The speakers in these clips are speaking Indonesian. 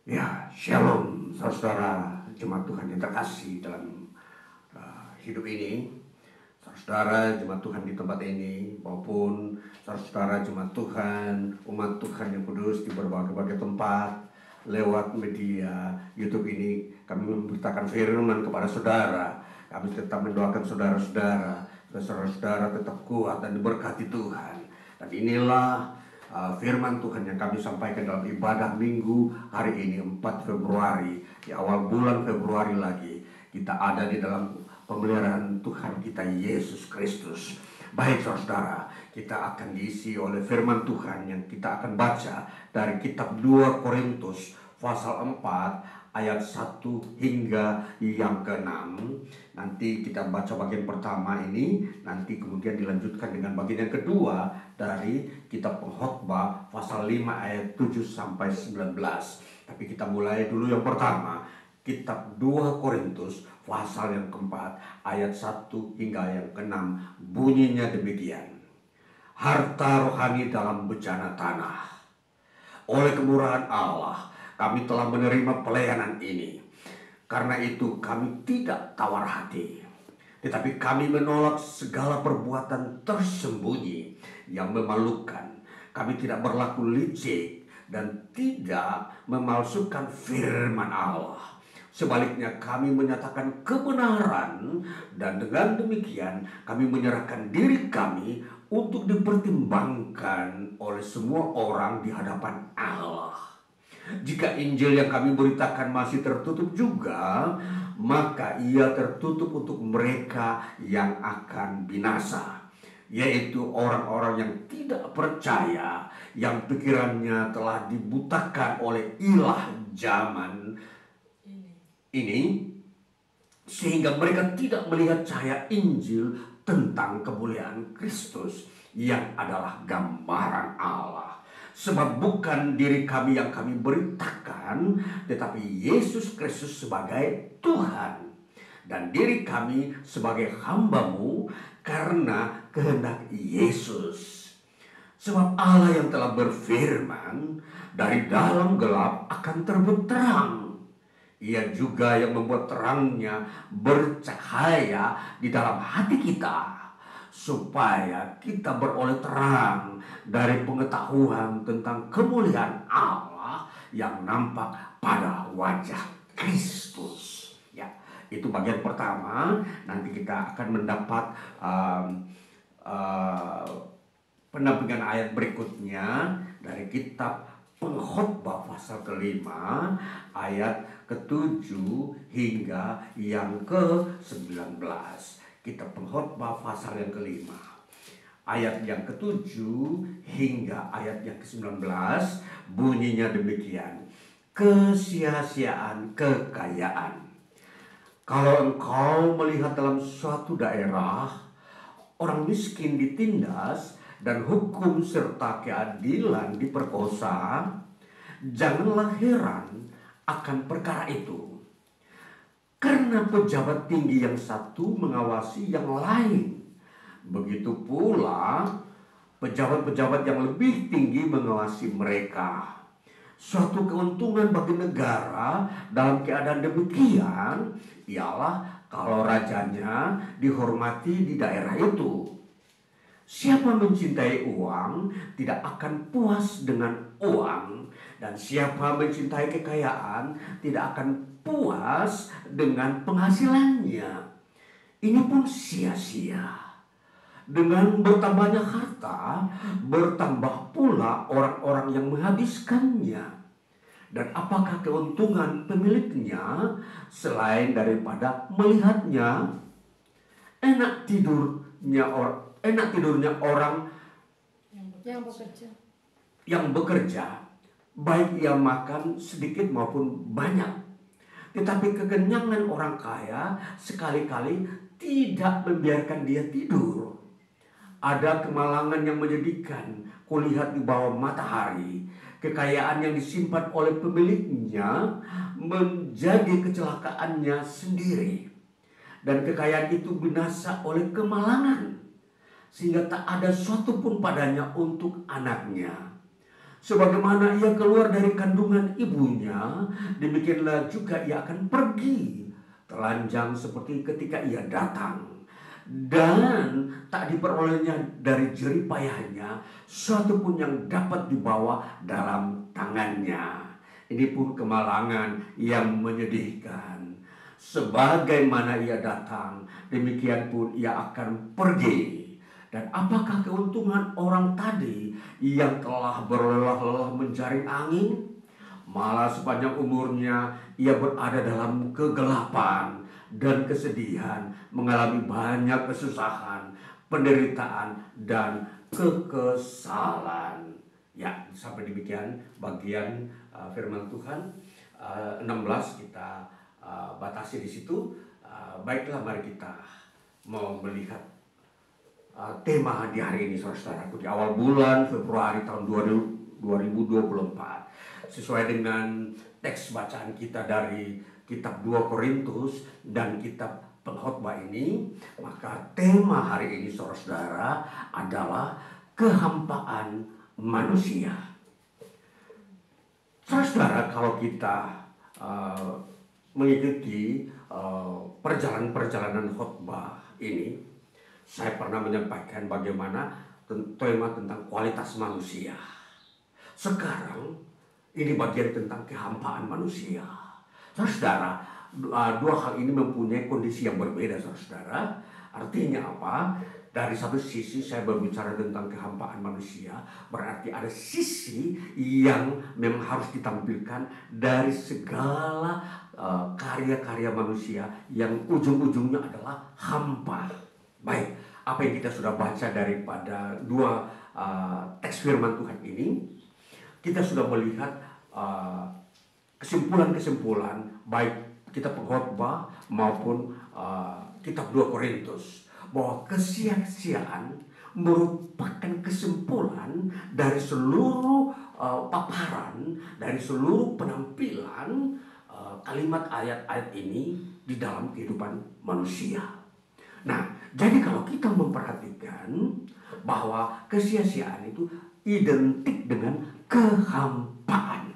Ya, shalom saudara jemaat Tuhan yang terkasih dalam hidup ini. Saudara jemaat Tuhan di tempat ini maupun saudara jemaat Tuhan, umat Tuhan yang kudus di berbagai tempat lewat media YouTube ini, kami memberitakan firman kepada saudara. Kami tetap mendoakan saudara-saudara, saudara-saudara tetap kuat dan diberkati Tuhan. Dan inilah firman Tuhan yang kami sampaikan dalam ibadah minggu hari ini 4 Februari. Di awal bulan Februari lagi kita ada di dalam pemeliharaan Tuhan kita Yesus Kristus. Baik saudara, kita akan diisi oleh firman Tuhan yang kita akan baca dari kitab 2 Korintus pasal 4 ayat 1 hingga yang ke-6. Nanti kita baca bagian pertama ini, nanti kemudian dilanjutkan dengan bagian yang kedua dari kitab Pengkhotbah pasal 5 ayat 7 sampai 19. Tapi kita mulai dulu yang pertama, kitab 2 Korintus pasal yang keempat ayat 1 hingga yang ke-6. Bunyinya demikian: harta rohani dalam bejana tanah. Oleh kemurahan Allah kami telah menerima pelayanan ini. Karena itu kami tidak tawar hati, tetapi kami menolak segala perbuatan tersembunyi yang memalukan. Kami tidak berlaku licik dan tidak memalsukan firman Allah. Sebaliknya kami menyatakan kebenaran, dan dengan demikian kami menyerahkan diri kami untuk dipertimbangkan oleh semua orang di hadapan Allah. Jika Injil yang kami beritakan masih tertutup juga, maka ia tertutup untuk mereka yang akan binasa, yaitu orang-orang yang tidak percaya, yang pikirannya telah dibutakan oleh ilah zaman ini, sehingga mereka tidak melihat cahaya Injil tentang kemuliaan Kristus yang adalah gambaran Allah. Sebab bukan diri kami yang kami beritakan, tetapi Yesus Kristus sebagai Tuhan, dan diri kami sebagai hamba-Mu karena kehendak Yesus. Sebab Allah yang telah berfirman, dari dalam gelap akan terbit terang. Ia juga yang membuat terangnya bercahaya di dalam hati kita, supaya kita beroleh terang dari pengetahuan tentang kemuliaan Allah yang nampak pada wajah Kristus. Ya, itu bagian pertama. Nanti kita akan mendapat pendampingan ayat berikutnya dari kitab Pengkhotbah pasal ke-5 ayat ke-7 hingga yang ke-19. Kitab Pengkhotbah pasal yang ke-5 ayat yang ke-7 hingga ayat yang ke-19, bunyinya demikian: kesia-siaan kekayaan. Kalau engkau melihat dalam suatu daerah orang miskin ditindas dan hukum serta keadilan diperkosa, janganlah heran akan perkara itu. Karena pejabat tinggi yang satu mengawasi yang lain, begitu pula pejabat-pejabat yang lebih tinggi mengawasi mereka. Suatu keuntungan bagi negara dalam keadaan demikian ialah kalau rajanya dihormati di daerah itu. Siapa mencintai uang tidak akan puas dengan uang, dan siapa mencintai kekayaan tidak akan puas dengan penghasilannya. Ini pun sia-sia. Dengan bertambahnya harta, bertambah pula orang-orang yang menghabiskannya. Dan apakah keuntungan pemiliknya selain daripada melihatnya enak tidurnya orang yang bekerja, baik ia makan sedikit maupun banyak. Tetapi kekenyangan orang kaya sekali-kali tidak membiarkan dia tidur. Ada kemalangan yang menyedihkan kulihat di bawah matahari. Kekayaan yang disimpan oleh pemiliknya menjadi kecelakaannya sendiri. Dan kekayaan itu binasa oleh kemalangan, sehingga tak ada suatu pun padanya untuk anaknya. Sebagaimana ia keluar dari kandungan ibunya, demikianlah juga ia akan pergi. Telanjang seperti ketika ia datang. Dan tak diperolehnya dari jerih payahnya suatu pun yang dapat dibawa dalam tangannya. Ini pun kemalangan yang menyedihkan. Sebagaimana ia datang, demikian pun ia akan pergi. Dan apakah keuntungan orang tadi yang telah berlelah-lelah menjaring angin? Malah sepanjang umurnya ia berada dalam kegelapan dan kesedihan, mengalami banyak kesusahan, penderitaan, dan kekesalan. Ya, sampai demikian bagian firman Tuhan 16 kita batasi di situ. Baiklah, mari kita mau melihat tema di hari ini, saudara-saudaraku, di awal bulan Februari tahun 2024, sesuai dengan teks bacaan kita dari kitab 2 Korintus dan kitab pengkhotbah ini. Maka tema hari ini, saudara-saudara, adalah kehampaan manusia. Saudara-saudara, kalau kita mengikuti perjalanan khotbah ini, saya pernah menyampaikan bagaimana tema tentang kualitas manusia. Sekarang ini bagian tentang kehampaan manusia. Saudara, dua hal ini mempunyai kondisi yang berbeda, saudara. Artinya apa? Dari satu sisi saya berbicara tentang kehampaan manusia, berarti ada sisi yang memang harus ditampilkan dari segala karya-karya manusia yang ujung-ujungnya adalah hampa. Baik, apa yang kita sudah baca daripada dua teks firman Tuhan ini, kita sudah melihat kesimpulan-kesimpulan baik kitab pengkhotbah maupun kitab 2 Korintus, bahwa kesia-siaan merupakan kesimpulan dari seluruh paparan, dari seluruh penampilan kalimat ayat-ayat ini di dalam kehidupan manusia. Nah, jadi kalau kita memperhatikan bahwa kesia-siaan itu identik dengan kehampaan.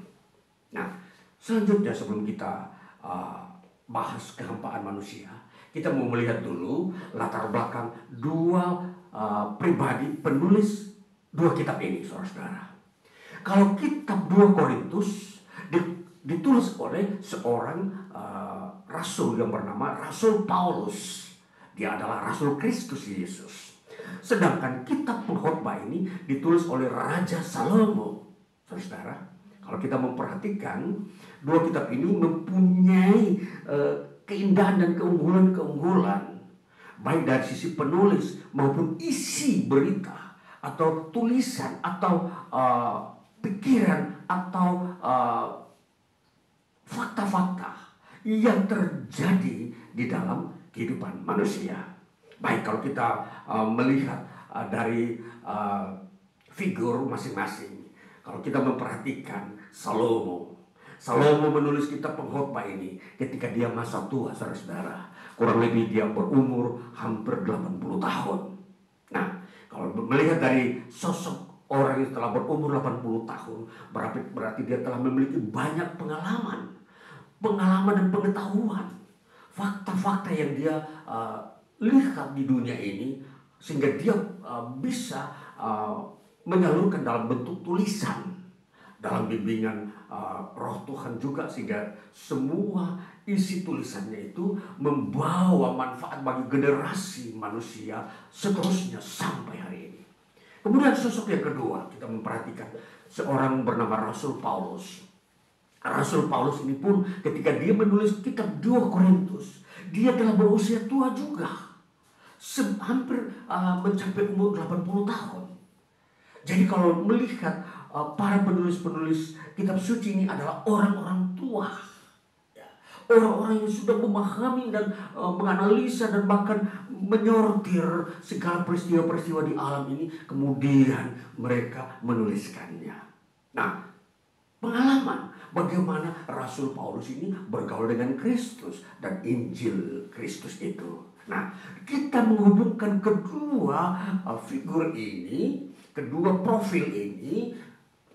Nah, selanjutnya sebelum kita bahas kehampaan manusia, kita mau melihat dulu latar belakang dua pribadi penulis dua kitab ini, saudara-saudara. Kalau kitab 2 Korintus ditulis oleh seorang rasul yang bernama Rasul Paulus. Dia adalah Rasul Kristus Yesus. Sedangkan kitab pengkhotbah ini ditulis oleh Raja Salomo. Saudara, kalau kita memperhatikan, dua kitab ini mempunyai keindahan dan keunggulan-keunggulan, baik dari sisi penulis maupun isi berita atau tulisan atau pikiran atau fakta-fakta yang terjadi di dalam kehidupan manusia. Baik, kalau kita melihat dari figur masing-masing, kalau kita memperhatikan Salomo menulis kitab pengkhotbah ini ketika dia masa tua, saudara-saudara. Kurang lebih dia berumur hampir 80 tahun. Nah, kalau melihat dari sosok orang yang telah berumur 80 tahun, berarti dia telah memiliki banyak pengalaman dan pengetahuan, fakta-fakta yang dia lihat di dunia ini, sehingga dia bisa menyalurkan dalam bentuk tulisan, dalam bimbingan Roh Tuhan juga, sehingga semua isi tulisannya itu membawa manfaat bagi generasi manusia seterusnya sampai hari ini. Kemudian sosok yang kedua, kita memperhatikan seorang bernama Rasul Paulus. Rasul Paulus ini pun ketika dia menulis kitab 2 Korintus, dia telah berusia tua juga, hampir mencapai umur 80 tahun. Jadi kalau melihat para penulis-penulis kitab suci ini adalah orang-orang tua, orang-orang yang sudah memahami dan menganalisa dan bahkan menyortir segala peristiwa-peristiwa di alam ini, kemudian mereka menuliskannya. Nah, pengalaman bagaimana Rasul Paulus ini bergaul dengan Kristus dan Injil Kristus itu. Nah, kita menghubungkan kedua figur ini, kedua profil ini,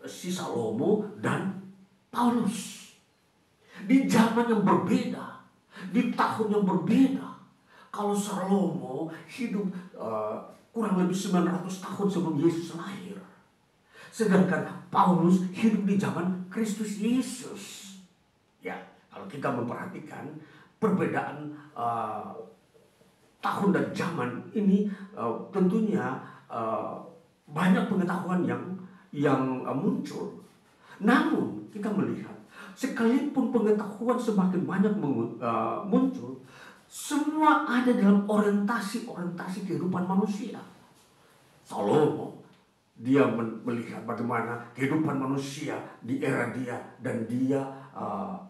si Salomo dan Paulus. Di zaman yang berbeda, di tahun yang berbeda. Kalau Salomo hidup kurang lebih 900 tahun sebelum Yesus lahir. Sedangkan Paulus hidup di zaman Kristus Yesus. Ya, kalau kita memperhatikan perbedaan tahun dan zaman ini, tentunya banyak pengetahuan yang muncul. Namun kita melihat, sekalipun pengetahuan semakin banyak muncul, semua ada dalam orientasi kehidupan manusia. Salomo, dia melihat bagaimana kehidupan manusia di era dia, dan dia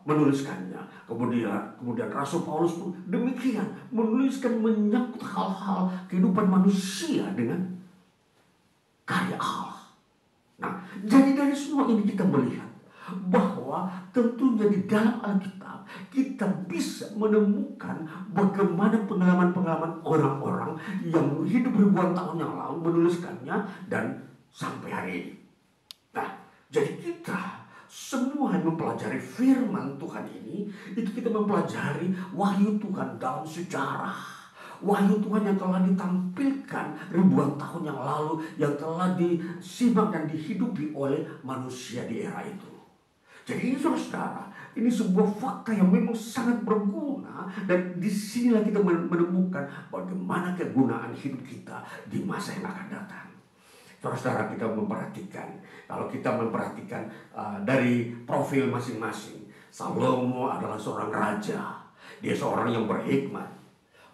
menuliskannya. Kemudian Rasul Paulus pun demikian, menuliskan menyangkut hal-hal kehidupan manusia dengan karya Allah. Nah, jadi dari semua ini kita melihat bahwa tentunya di dalam Alkitab kita bisa menemukan bagaimana pengalaman-pengalaman orang-orang yang hidup ribuan tahun yang lalu menuliskannya dan sampai hari ini. Nah, jadi kita semua yang mempelajari firman Tuhan ini, itu kita mempelajari wahyu Tuhan dalam sejarah. Wahyu Tuhan yang telah ditampilkan ribuan tahun yang lalu, yang telah disimak dan dihidupi oleh manusia di era itu. Jadi saudara, ini sebuah fakta yang memang sangat berguna, dan disinilah kita menemukan bagaimana kegunaan hidup kita di masa yang akan datang. Saudara, kita memperhatikan, kalau kita memperhatikan dari profil masing-masing, Salomo adalah seorang raja, dia seorang yang berhikmat.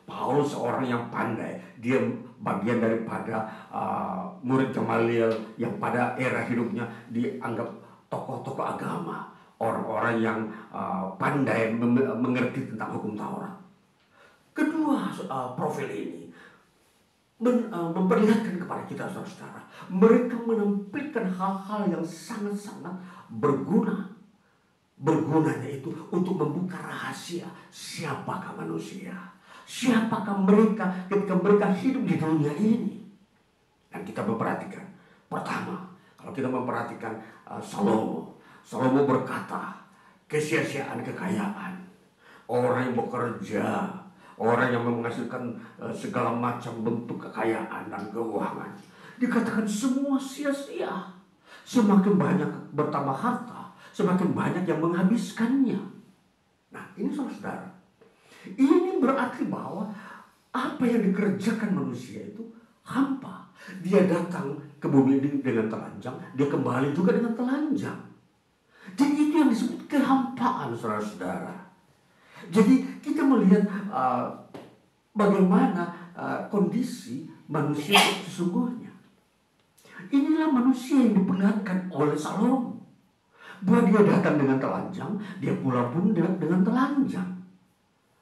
Paulus seorang yang pandai, dia bagian daripada murid Gamaliel yang pada era hidupnya dianggap tokoh-tokoh agama, orang-orang yang pandai mengerti tentang hukum Taurat. Kedua profil ini memperlihatkan kepada kita, saudara, mereka menampilkan hal-hal yang sangat-sangat berguna. Bergunanya itu untuk membuka rahasia siapakah manusia, siapakah mereka ketika mereka hidup di dunia ini. Dan kita memperhatikan, pertama, kalau kita memperhatikan Salomo berkata, kesia-siaan kekayaan, orang yang bekerja, orang yang menghasilkan segala macam bentuk kekayaan dan keuangan, dikatakan semua sia-sia. Semakin banyak bertambah harta, semakin banyak yang menghabiskannya. Nah, ini saudara, ini berarti bahwa apa yang dikerjakan manusia itu hampa. Dia datang ke bumi ini dengan telanjang, dia kembali juga dengan telanjang. Jadi itu yang disebut kehampaan, saudara-saudara. Jadi kita melihat bagaimana kondisi manusia sesungguhnya. Inilah manusia yang diperlihatkan oleh Salomo, bahwa dia datang dengan telanjang, dia pulang pun dengan telanjang.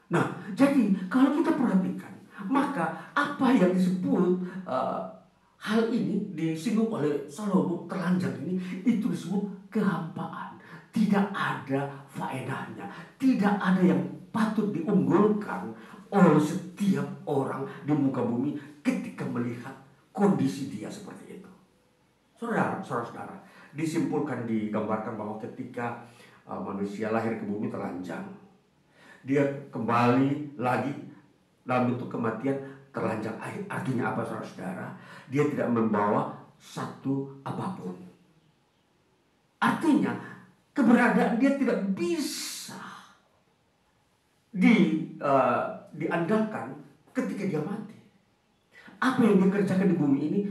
Nah, jadi kalau kita perhatikan, maka apa yang disebut hal ini disinggung oleh Salomo, telanjang ini, itu disebut kehampaan. Tidak ada faedahnya, tidak ada yang patut diunggulkan oleh setiap orang di muka bumi ketika melihat kondisi dia seperti itu. Saudara-saudara, disimpulkan, digambarkan bahwa ketika manusia lahir ke bumi telanjang, dia kembali lagi dalam bentuk kematian telanjang. Artinya apa, saudara-saudara? Dia tidak membawa satu apapun. Artinya keberadaan dia tidak bisa diandalkan ketika dia mati. Apa yang dikerjakan di bumi ini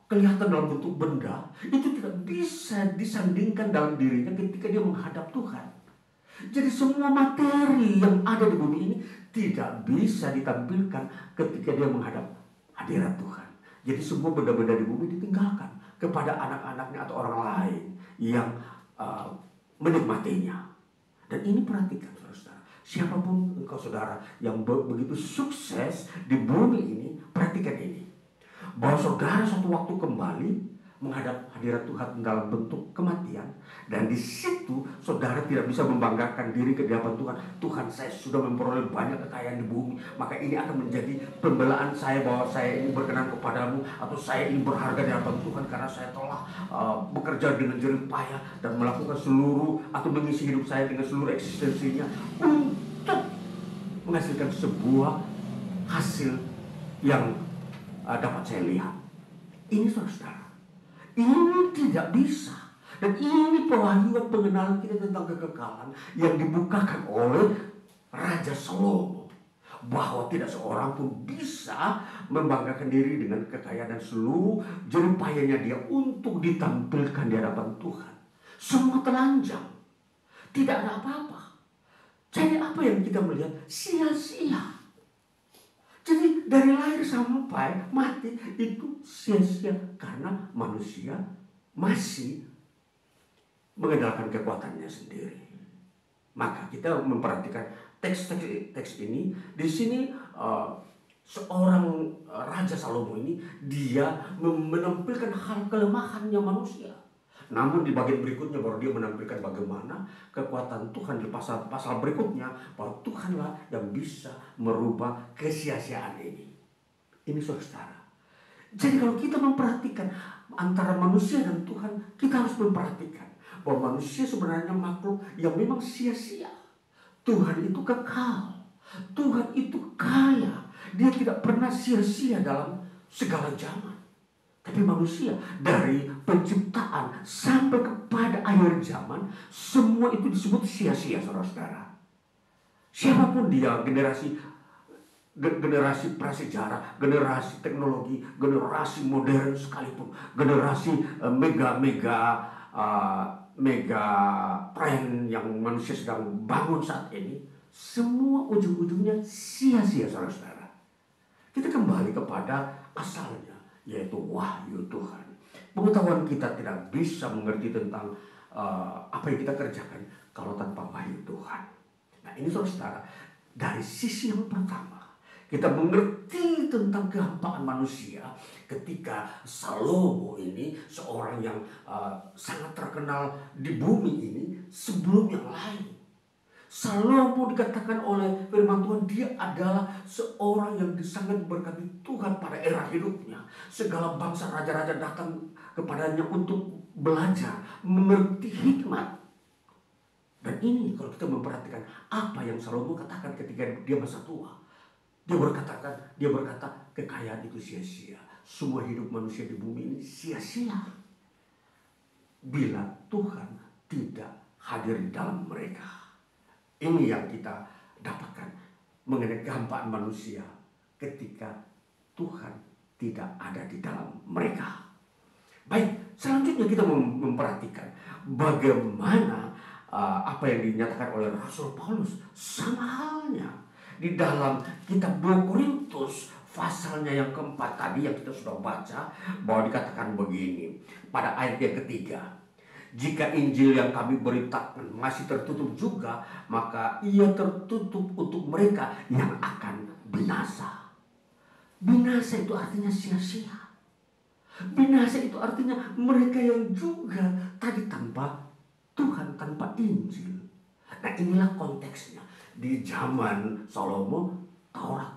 kelihatan dalam bentuk benda, itu tidak bisa disandingkan dalam dirinya ketika dia menghadap Tuhan. Jadi semua materi yang ada di bumi ini tidak bisa ditampilkan ketika dia menghadap hadirat Tuhan. Jadi semua benda-benda di bumi ditinggalkan kepada anak-anaknya atau orang lain yang menikmatinya. Dan ini perhatikan, saudara, siapapun engkau, saudara, yang begitu sukses di bumi ini, perhatikan ini, bahwa saudara satu waktu kembali menghadap hadirat Tuhan dalam bentuk kematian. Dan di situ saudara tidak bisa membanggakan diri ke hadapan Tuhan. Tuhan, saya sudah memperoleh banyak kekayaan di bumi, maka ini akan menjadi pembelaan saya bahwa saya ini berkenan kepadamu, atau saya ini berharga di hadapan Tuhan karena saya telah bekerja dengan jerih payah dan melakukan seluruh atau mengisi hidup saya dengan seluruh eksistensinya untuk menghasilkan sebuah hasil yang dapat saya lihat. Ini saudara, ini tidak bisa. Dan ini pewahyuan pengenalan kita tentang kekekalan yang dibukakan oleh Raja Salomo, bahwa tidak seorang pun bisa membanggakan diri dengan kekayaan dan seluruh jerih payahnya dia untuk ditampilkan di hadapan Tuhan. Semua telanjang, tidak ada apa-apa. Jadi apa yang kita melihat? Sia-sia. Jadi dari lahir sampai mati itu sia-sia karena manusia masih mengandalkan kekuatannya sendiri. Maka kita memperhatikan teks ini. Di sini seorang Raja Salomo ini dia menampilkan hal kelemahannya manusia. Namun di bagian berikutnya baru dia menampilkan bagaimana kekuatan Tuhan di pasal berikutnya, bahwa Tuhanlah yang bisa merubah kesia-siaan ini. Ini saudara. Jadi kalau kita memperhatikan antara manusia dan Tuhan, kita harus memperhatikan bahwa manusia sebenarnya makhluk yang memang sia-sia. Tuhan itu kekal. Tuhan itu kaya. Dia tidak pernah sia-sia dalam segala zaman. Tapi manusia dari penciptaan sampai kepada akhir zaman, semua itu disebut sia-sia, saudara-saudara. Siapapun dia, generasi prasejarah, generasi teknologi, generasi modern sekalipun, generasi mega perayaan yang manusia sedang bangun saat ini, semua ujung-ujungnya sia-sia, saudara-saudara. Kita kembali kepada asalnya, yaitu wahyu Tuhan. Pengetahuan kita tidak bisa mengerti tentang apa yang kita kerjakan kalau tanpa wahyu Tuhan. Nah ini saudara, dari sisi yang pertama, kita mengerti tentang kehampaan manusia ketika Salomo ini seorang yang sangat terkenal di bumi ini sebelum yang lain. Salomo dikatakan oleh firman Tuhan, dia adalah seorang yang sangat diberkati Tuhan pada era hidupnya. Segala bangsa raja-raja datang kepadanya untuk belajar, mengerti hikmat. Dan ini kalau kita memperhatikan apa yang Salomo katakan ketika dia masa tua. Dia berkata kekayaan itu sia-sia. Semua hidup manusia di bumi ini sia-sia bila Tuhan tidak hadir di dalam mereka. Ini yang kita dapatkan mengenai kehampaan manusia ketika Tuhan tidak ada di dalam mereka. Baik, selanjutnya kita memperhatikan bagaimana apa yang dinyatakan oleh Rasul Paulus. Sama halnya di dalam kitab 2 Korintus pasalnya yang keempat tadi yang kita sudah baca, bahwa dikatakan begini pada ayat yang ketiga. Jika Injil yang kami beritakan masih tertutup juga, maka ia tertutup untuk mereka yang akan binasa. Binasa itu artinya sia-sia. Binasa itu artinya mereka yang juga tadi tanpa Tuhan, tanpa Injil. Nah inilah konteksnya. Di zaman Salomo, Taurat.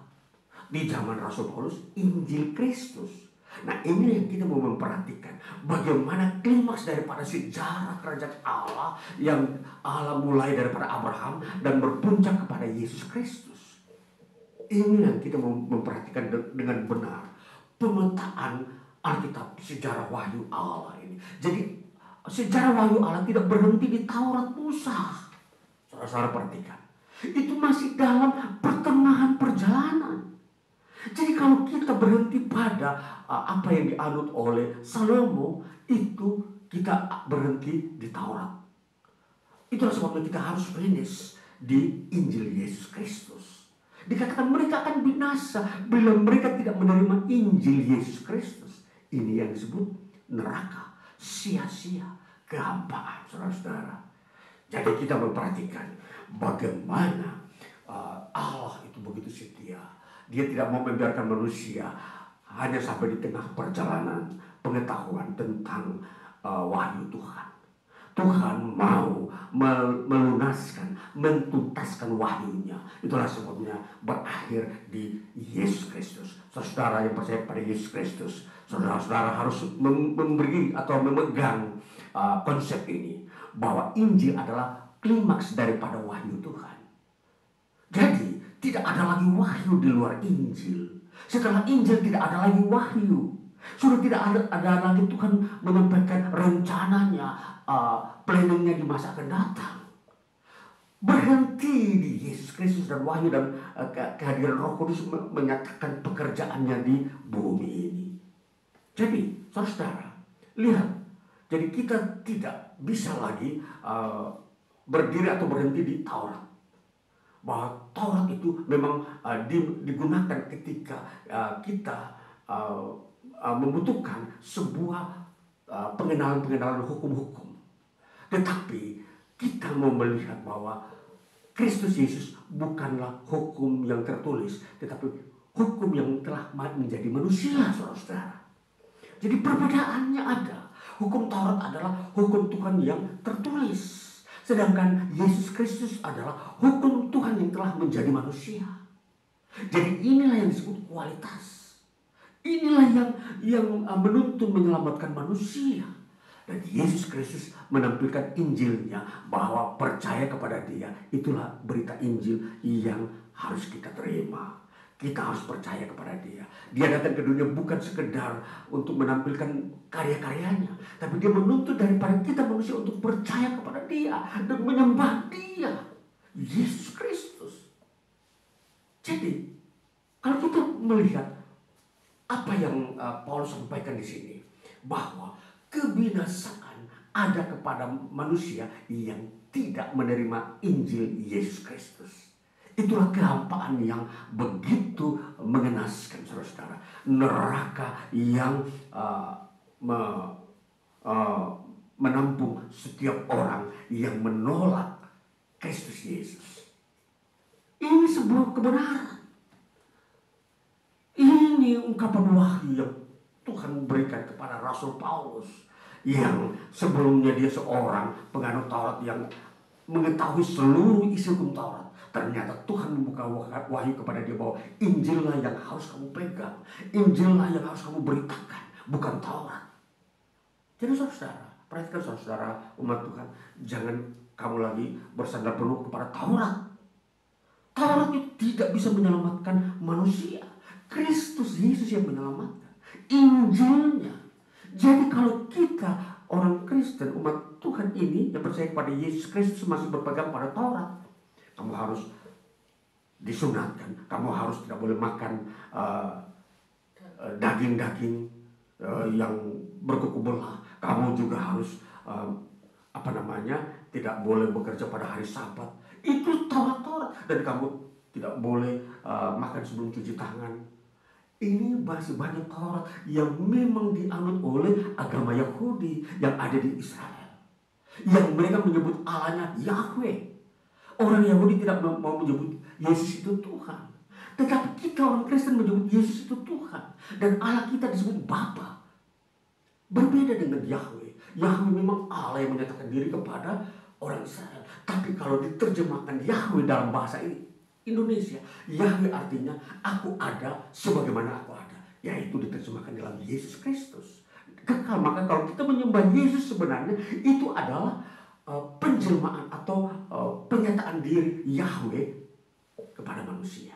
Di zaman Rasul Paulus, Injil Kristus. Nah ini yang kita mau memperhatikan, bagaimana klimaks daripada sejarah kerajaan Allah yang Allah mulai daripada Abraham dan berpuncak kepada Yesus Kristus. Ini yang kita mau memperhatikan dengan benar, pemetaan Alkitab, sejarah wahyu Allah ini. Jadi sejarah wahyu Allah tidak berhenti di Taurat Musa. Saudara-saudara perhatikan, itu masih dalam pertengahan perjalanan. Jadi kalau kita berhenti pada apa yang dianut oleh Salomo, itu kita berhenti di Taurat. Itulah sebabnya kita harus finish di Injil Yesus Kristus. Dikatakan mereka akan binasa bila mereka tidak menerima Injil Yesus Kristus. Ini yang disebut neraka, sia-sia, kehampaan, saudara-saudara. Jadi kita memperhatikan bagaimana Allah itu begitu setia. Dia tidak mau membiarkan manusia hanya sampai di tengah perjalanan pengetahuan tentang wahyu Tuhan. Tuhan mau melunaskan, mentuntaskan wahyunya. Itulah sebabnya berakhir di Yesus Kristus. Saudara yang percaya pada Yesus Kristus, saudara-saudara harus memberi atau memegang konsep ini, bahwa Injil adalah klimaks daripada wahyu Tuhan. Jadi tidak ada lagi wahyu di luar Injil. Setelah Injil tidak ada lagi wahyu. Sudah tidak ada lagi Tuhan menyampaikan rencananya, planningnya di masa akan datang. Berhenti di Yesus Kristus dan wahyu dan kehadiran Roh Kudus menyatakan pekerjaannya di bumi ini. Jadi saudara, lihat. Jadi kita tidak bisa lagi berdiri atau berhenti di Taurat. Bahwa Taurat itu memang digunakan ketika kita membutuhkan sebuah pengenalan hukum-hukum. Tetapi kita mau melihat bahwa Kristus Yesus bukanlah hukum yang tertulis, tetapi hukum yang telah menjadi manusia, saudara-saudara. Jadi perbedaannya ada. Hukum Taurat adalah hukum Tuhan yang tertulis. Sedangkan Yesus Kristus adalah hukum Tuhan yang telah menjadi manusia. Jadi inilah yang disebut kualitas. Inilah yang menuntun menyelamatkan manusia. Dan Yesus Kristus menampilkan Injilnya, bahwa percaya kepada Dia, itulah berita Injil yang harus kita terima. Kita harus percaya kepada Dia. Dia datang ke dunia bukan sekedar untuk menampilkan karya-karyanya, tapi Dia menuntut daripada kita manusia untuk percaya kepada Dia dan menyembah Dia, Yesus Kristus. Jadi kalau kita melihat apa yang Paulus sampaikan di sini, bahwa kebinasaan ada kepada manusia yang tidak menerima Injil Yesus Kristus. Itulah kehampaan yang begitu mengenaskan, saudara-saudara. Neraka yang menampung setiap orang yang menolak Kristus Yesus. Ini sebuah kebenaran. Ini ungkapan wahyu yang Tuhan berikan kepada Rasul Paulus, yang sebelumnya dia seorang penganut Taurat yang mengetahui seluruh isi hukum Taurat. Ternyata Tuhan membuka wahyu kepada dia bahwa Injillah yang harus kamu pegang, Injillah yang harus kamu beritakan, bukan Taurat. Jadi saudara, perhatikan saudara umat Tuhan, jangan kamu lagi bersandar penuh kepada Taurat. Taurat itu tidak bisa menyelamatkan manusia. Kristus Yesus yang menyelamatkan, Injilnya. Jadi kalau kita orang Kristen, umat Tuhan ini yang percaya kepada Yesus Kristus masih berpegang pada Taurat, kamu harus disunatkan, kamu harus tidak boleh makan daging-daging yang berkuku belah, kamu juga harus tidak boleh bekerja pada hari Sabat. Itu Taurat-Taurat. Dan kamu tidak boleh makan sebelum cuci tangan. Ini masih banyak Taurat yang memang dianut oleh agama Yahudi yang ada di Israel, yang mereka menyebut Allahnya Yahweh. Orang Yahudi tidak mau menyebut Yesus itu Tuhan, tetapi kita orang Kristen menyebut Yesus itu Tuhan, dan Allah kita disebut Bapa. Berbeda dengan Yahweh. Yahweh memang Allah yang menyatakan diri kepada orang Israel, tapi kalau diterjemahkan Yahweh dalam bahasa ini Indonesia, Yahweh artinya aku ada sebagaimana aku ada, yaitu diterjemahkan dalam Yesus Kristus kekal. Maka kalau kita menyembah Yesus, sebenarnya itu adalah penjelmaan atau penyataan diri Yahweh kepada manusia.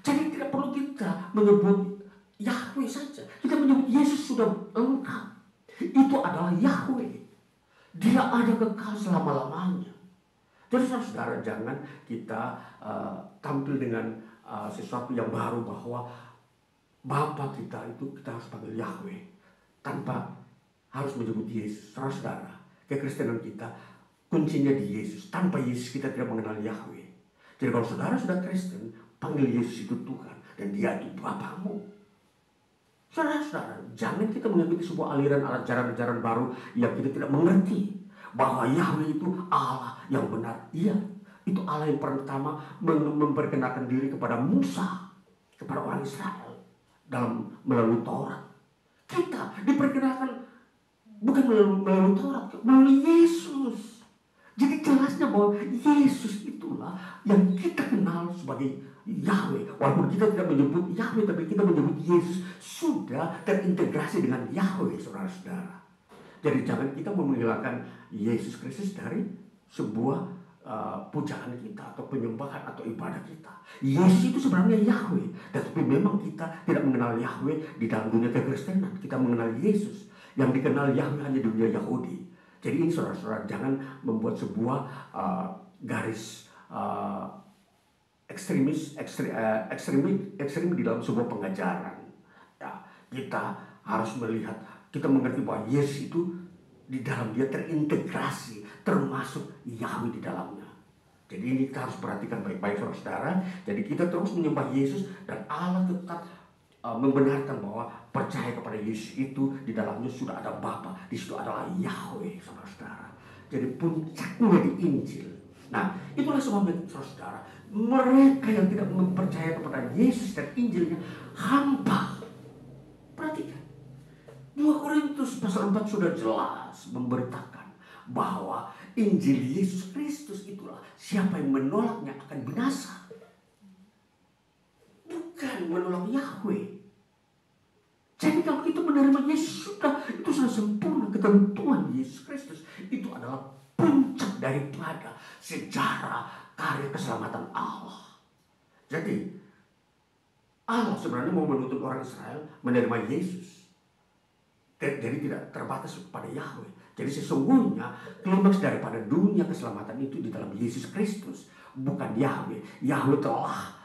Jadi tidak perlu kita menyebut Yahweh saja, kita menyebut Yesus sudah lengkap. Itu adalah Yahweh, Dia ada kekal selama-lamanya. Jadi saudara, jangan kita tampil dengan sesuatu yang baru, bahwa Bapa kita itu kita harus panggil Yahweh tanpa harus menyebut Yesus. Saudara, kekristenan kita kuncinya di Yesus. Tanpa Yesus kita tidak mengenal Yahweh. Jadi kalau saudara sudah Kristen, panggil Yesus itu Tuhan, dan Dia itu Bapamu. Saudara-saudara, jangan kita mengikuti sebuah aliran ajaran-ajaran baru yang kita tidak mengerti bahwa Yahweh itu Allah yang benar. Iya, itu Allah yang pertama memperkenalkan diri kepada Musa, kepada orang Israel melalui Taurat. Kita diperkenalkan bukan melalui Taurat, melalui Yesus. Jadi jelasnya bahwa Yesus itulah yang kita kenal sebagai Yahweh. Walaupun kita tidak menyebut Yahweh, tapi kita menyebut Yesus, sudah terintegrasi dengan Yahweh, saudara-saudara. Jadi jangan kita menghilangkan Yesus Kristus dari sebuah pujaan kita atau penyembahan atau ibadah kita. Yesus itu sebenarnya Yahweh, tetapi memang kita tidak mengenal Yahweh di dalam dunia kekristenan. Kita mengenal Yesus. Yang dikenal Yahweh hanya di dunia Yahudi. Jadi ini saudara-saudara, jangan membuat sebuah garis ekstrim di dalam sebuah pengajaran. Ya, kita harus melihat, kita mengerti bahwa Yesus itu di dalam dia terintegrasi, termasuk Yahweh di dalamnya. Jadi ini kita harus perhatikan baik-baik saudara-saudara. Jadi kita terus menyembah Yesus dan Allah tetap membenarkan bahwa percaya kepada Yesus itu di dalamnya sudah ada Bapa, di situ adalah Yahweh, saudara-saudara. Jadi puncaknya di Injil. Nah, itulah sebabnya saudara, mereka yang tidak mempercaya kepada Yesus dan Injilnya hampa. Perhatikan, 2 Korintus pasal 4 sudah jelas memberitakan bahwa Injil Yesus Kristus itulah siapa yang menolaknya akan binasa. Bukan menolak Yahweh. Jadi kalau kita menerima Yesus itu sudah sempurna. Ketentuan Yesus Kristus itu adalah puncak daripada sejarah karya keselamatan Allah. Jadi Allah sebenarnya mau menuntut orang Israel menerima Yesus. Jadi tidak terbatas kepada Yahweh. Jadi sesungguhnya klimaks daripada dunia keselamatan itu di dalam Yesus Kristus, bukan Yahweh. Yahweh telah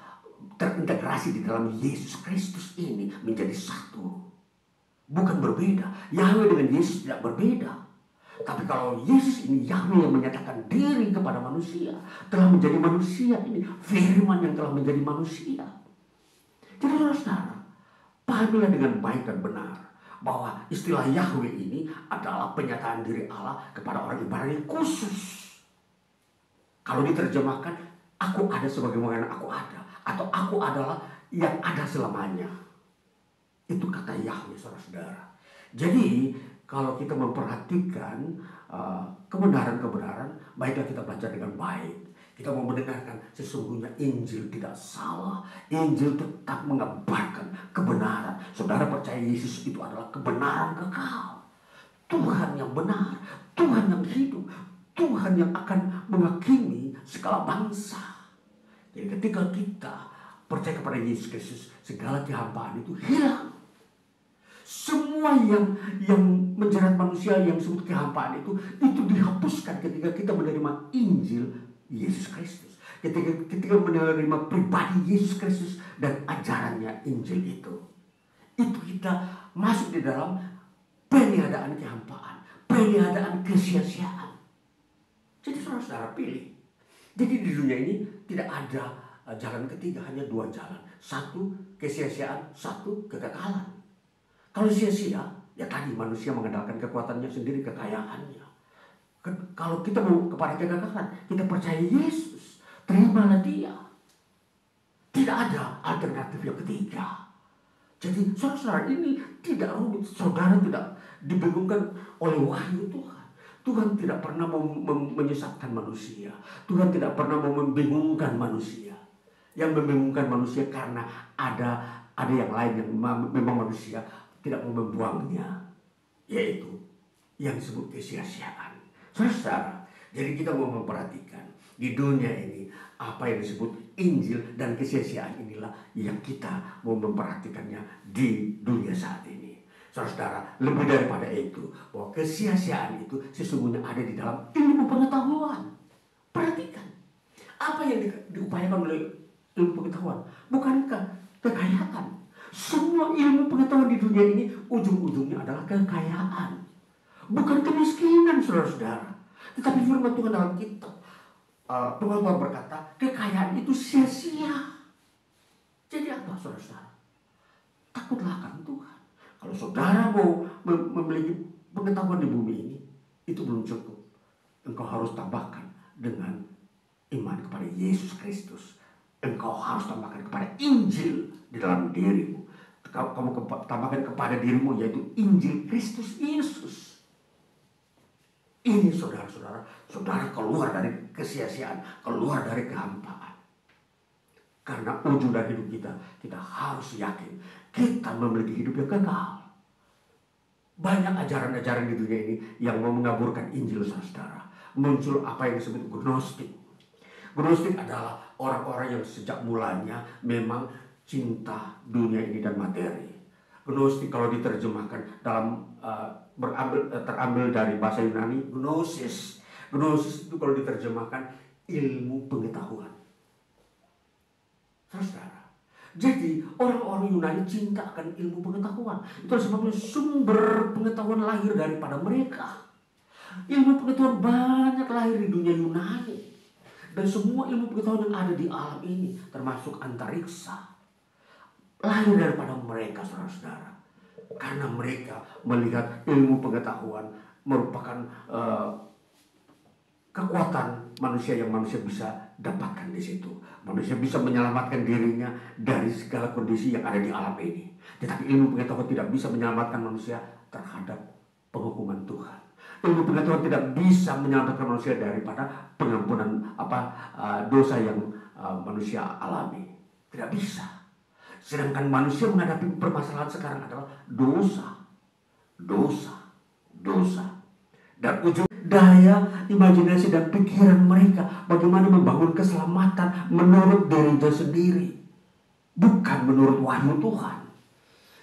terintegrasi di dalam Yesus Kristus ini menjadi satu. Bukan berbeda. Yahweh dengan Yesus tidak berbeda. Tapi kalau Yesus ini Yahweh yang menyatakan diri kepada manusia, telah menjadi manusia ini, firman yang telah menjadi manusia. Jadi saudara, pahamilah dengan baik dan benar bahwa istilah Yahweh ini adalah penyataan diri Allah kepada orang ibarat yang khusus. Kalau diterjemahkan, aku ada sebagaimana aku ada, atau aku adalah yang ada selamanya. Itu kata Yahweh, saudara-saudara. Jadi kalau kita memperhatikan kebenaran-kebenaran, baiklah kita baca dengan baik. Kita mau mendengarkan sesungguhnya Injil tidak salah. Injil tetap mengabarkan kebenaran. Saudara percaya Yesus itu adalah kebenaran kekal. Tuhan yang benar, Tuhan yang hidup, Tuhan yang akan menghakimi segala bangsa. Jadi ketika kita percaya kepada Yesus Kristus, segala kehampaan itu hilang. Semua yang menjerat manusia yang disebut kehampaan itu dihapuskan ketika kita menerima Injil Yesus Kristus. Ketika menerima pribadi Yesus Kristus dan ajarannya Injil itu kita masuk di dalam peniadaan kehampaan, peniadaan kesia-siaan. Jadi saudara-saudara pilih. Jadi di dunia ini tidak ada jalan ketiga, hanya 2 jalan. 1 kesia-siaan, 1 kekekalan. Kalau sia-sia, ya tadi manusia mengandalkan kekuatannya sendiri, kekayaannya. Kalau kita mau kepada kekekalan, kita percaya Yesus, terimalah dia. Tidak ada alternatif yang ketiga. Jadi saudara ini tidak rumit, saudara tidak dibingungkan oleh wahyu Tuhan. Tuhan tidak pernah menyesatkan manusia. Tuhan tidak pernah membingungkan manusia. Yang membingungkan manusia karena ada yang lain yang memang manusia tidak mau membuangnya, yaitu yang disebut kesia-siaan. Saudara, jadi kita mau memperhatikan di dunia ini apa yang disebut Injil dan kesia-siaan inilah yang kita mau memperhatikannya di dunia saat ini. Saudara, lebih daripada itu, bahwa kesia-siaan itu sesungguhnya ada di dalam ilmu pengetahuan. Perhatikan, apa yang diupayakan oleh ilmu pengetahuan? Bukankah kekayaan? Semua ilmu pengetahuan di dunia ini ujung-ujungnya adalah kekayaan. Bukan kemiskinan, saudara-saudara. Tetapi firman Tuhan dalam kitab Tuhan berkata, kekayaan itu sia-sia. Jadi apa, saudara-saudara? Takutlah akan Tuhan. Kalau saudara mau memiliki pengetahuan di bumi ini, itu belum cukup. Engkau harus tambahkan dengan iman kepada Yesus Kristus. Engkau harus tambahkan kepada Injil di dalam dirimu. kamu tambahkan kepada dirimu, yaitu Injil Kristus Yesus. Ini saudara-saudara, saudara keluar dari kesia-siaan, keluar dari kehampaan. Karena ujung dari hidup kita, kita harus yakin kita memiliki hidup yang kekal. Banyak ajaran-ajaran di dunia ini yang mau mengaburkan Injil, saudara. Muncul apa yang disebut Gnostik. Gnostik adalah orang-orang yang sejak mulanya memang cinta dunia ini dan materi. Gnostik kalau diterjemahkan dalam terambil dari bahasa Yunani, gnosis. Gnosis itu kalau diterjemahkan ilmu pengetahuan. Saudara, jadi orang-orang Yunani cinta akan ilmu pengetahuan. Itu sebabnya sumber pengetahuan lahir daripada mereka. Ilmu pengetahuan banyak lahir di dunia Yunani. Dan semua ilmu pengetahuan yang ada di alam ini, termasuk antariksa, lahir daripada mereka, saudara-saudara. Karena mereka melihat ilmu pengetahuan merupakan kekuatan manusia yang manusia bisa dapatkan di situ. Manusia bisa menyelamatkan dirinya dari segala kondisi yang ada di alam ini. Tetapi ilmu pengetahuan tidak bisa menyelamatkan manusia terhadap penghukuman Tuhan. Ilmu pengetahuan tidak bisa menyelamatkan manusia daripada pengampunan dosa yang manusia alami. Tidak bisa. Sedangkan manusia menghadapi permasalahan sekarang adalah dosa. Dan ujung daya imajinasi dan pikiran mereka bagaimana membangun keselamatan menurut dirinya sendiri, bukan menurut wahyu Tuhan.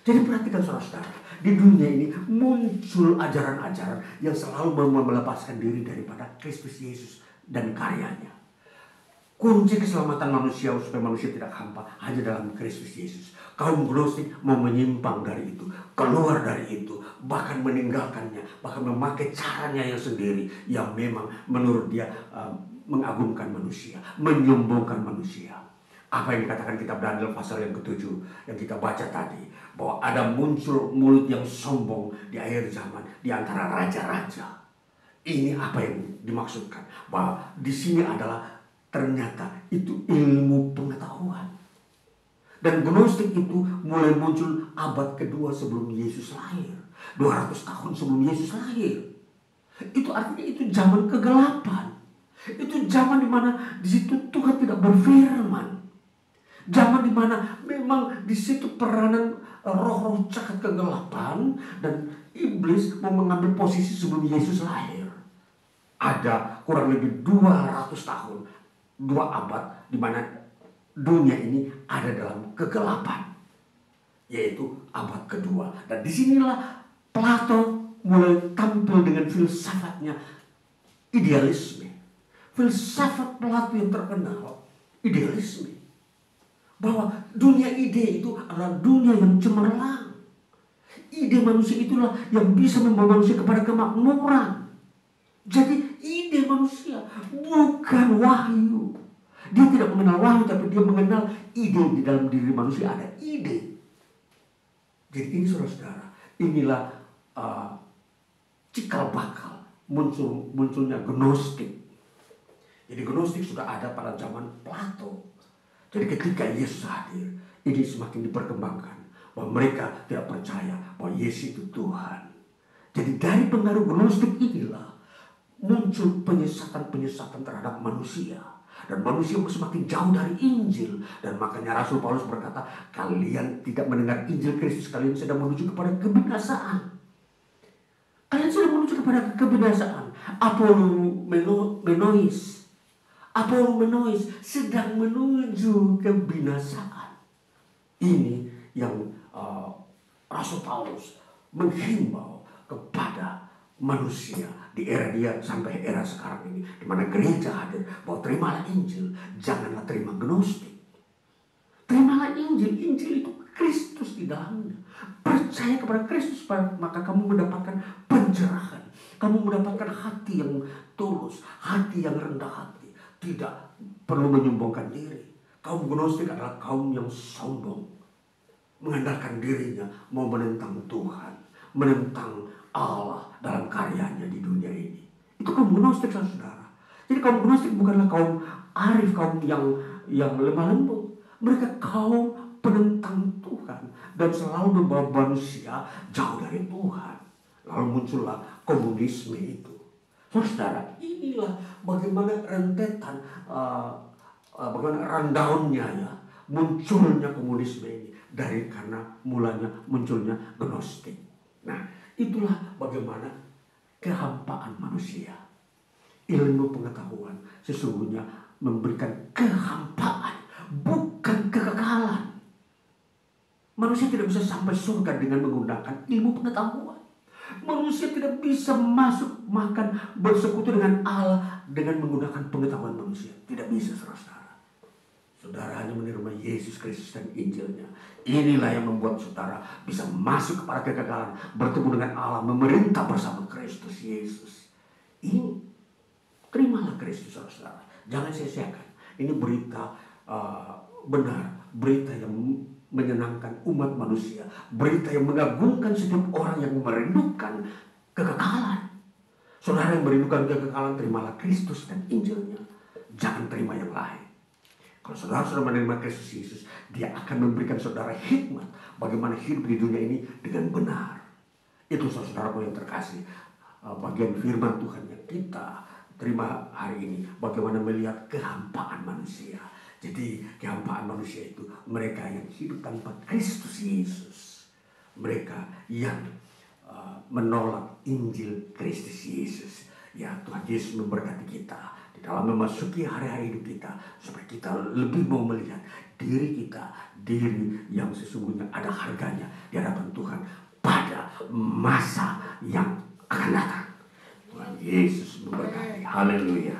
Jadi perhatikan saudara-saudara, di dunia ini muncul ajaran-ajaran yang selalu melepaskan diri daripada Kristus Yesus dan karyanya. Kunci keselamatan manusia supaya manusia tidak hampa hanya dalam Kristus Yesus. Kaum Gnostik mau menyimpang dari itu, keluar dari itu, bahkan meninggalkannya, bahkan memakai caranya yang sendiri yang memang menurut dia mengagungkan manusia, menyombongkan manusia. Apa yang dikatakan kitab Daniel pasal yang ke-7 yang kita baca tadi, bahwa ada muncul mulut yang sombong di akhir zaman di antara raja-raja. Ini apa yang dimaksudkan, bahwa di sini adalah ternyata itu ilmu pengetahuan. Dan Gnostik itu mulai muncul abad kedua sebelum Yesus lahir. 200 tahun sebelum Yesus lahir. Itu artinya itu zaman kegelapan. Itu zaman di mana di situ Tuhan tidak berfirman. Zaman di mana memang di situ peranan roh-roh jahat kegelapan dan iblis mau mengambil posisi sebelum Yesus lahir. Ada kurang lebih 200 tahun, 2 abad di mana dunia ini ada dalam kegelapan, yaitu abad kedua. Dan disinilah Plato mulai tampil dengan filsafatnya, idealisme. Filsafat Plato yang terkenal, idealisme. Bahwa dunia ide itu adalah dunia yang cemerlang. Ide manusia itulah yang bisa membawa manusia kepada kemakmuran. Jadi ide manusia bukan wahyu. Dia tidak mengenal wahyu, tapi dia mengenal ide. Di dalam diri manusia ada ide. Jadi ini saudara-saudara, inilah cikal bakal munculnya Gnostik. Jadi Gnostik sudah ada pada zaman Plato. Jadi ketika Yesus hadir, ini semakin diperkembangkan. Bahwa mereka tidak percaya bahwa Yesus itu Tuhan. Jadi dari pengaruh Gnostik inilah muncul penyesatan-penyesatan terhadap manusia. Dan manusia semakin jauh dari Injil. Dan makanya Rasul Paulus berkata, kalian tidak mendengar Injil Kristus, kalian sedang menuju kepada kebinasaan. Kalian sedang menuju kepada kebinasaan. Apollo Menois sedang menuju kebinasaan. Ini yang Rasul Paulus menghimbau kepada manusia di era dia sampai era sekarang ini, di mana gereja hadir, bahwa terimalah Injil, janganlah terima Gnostik. Terimalah Injil. Injil itu Kristus di dalamnya. Percaya kepada Kristus, maka kamu mendapatkan pencerahan. Kamu mendapatkan hati yang tulus, hati yang rendah hati, tidak perlu menyombongkan diri. Kaum Gnostik adalah kaum yang sombong, mengandalkan dirinya, mau menentang Tuhan, menentang Allah dalam karyanya di dunia ini. Itu kaum Gnostik, saudara. Jadi kaum Gnostik bukanlah kaum arif, kaum yang lemah lembut. Mereka kaum penentang Tuhan dan selalu membawa manusia jauh dari Tuhan. Lalu muncullah komunisme itu. Saudara, inilah bagaimana rentetan, bagaimana rundown-nya ya, munculnya komunisme ini dari karena mulanya munculnya gnostik. Nah, itulah bagaimana kehampaan manusia. Ilmu pengetahuan sesungguhnya memberikan kehampaan, bukan kekekalan. Manusia tidak bisa sampai surga dengan menggunakan ilmu pengetahuan. Manusia tidak bisa masuk makan bersekutu dengan Allah dengan menggunakan pengetahuan manusia. Tidak bisa, saudara. Saudara hanya menerima Yesus Kristus dan Injilnya. Inilah yang membuat saudara bisa masuk kepada kekekalan, bertemu dengan Allah, memerintah bersama Kristus Yesus. Ini, terimalah Kristus, saudara. Jangan sia-siakan. Ini berita benar, berita yang menyenangkan umat manusia, berita yang mengagumkan setiap orang yang merindukan kekekalan. Saudara yang merindukan kekekalan, terimalah Kristus dan Injilnya. Jangan terima yang lain. Kalau saudara sudah menerima Kristus Yesus, Dia akan memberikan saudara hikmat bagaimana hidup di dunia ini dengan benar. Itu saudara yang terkasih, bagian firman Tuhan yang kita terima hari ini, bagaimana melihat kehampaan manusia. Jadi kehampaan manusia itu mereka yang hidup tanpa Kristus Yesus. Mereka yang menolak Injil Kristus Yesus. Ya, Tuhan Yesus memberkati kita di dalam memasuki hari-hari hidup kita, supaya kita lebih mau melihat diri kita, diri yang sesungguhnya ada harganya di hadapan Tuhan pada masa yang akan datang. Tuhan Yesus memberkati. Haleluya.